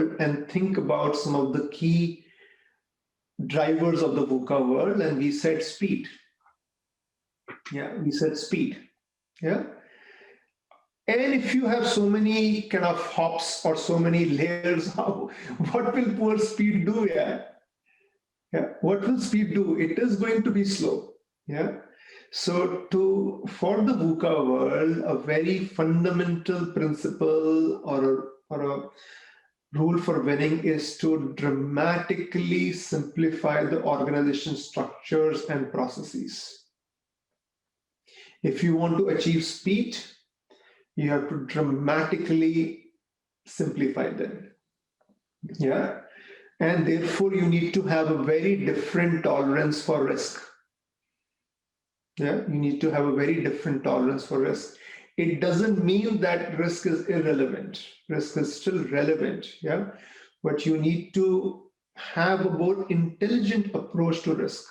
world and think about some of the key drivers of the VUCA world, and we said speed. Yeah, we said speed. Yeah. And if you have so many kind of hops or so many layers, what will poor speed do? Yeah. What will speed do? It is going to be slow. Yeah. So for the VUCA world, a very fundamental principle or a rule for winning is to dramatically simplify the organization structures and processes. If you want to achieve speed, you have to dramatically simplify them. Yeah. And therefore, you need to have a very different tolerance for risk. Yeah. You need to have a very different tolerance for risk. It doesn't mean that risk is irrelevant. Risk is still relevant. Yeah. But you need to have a more intelligent approach to risk.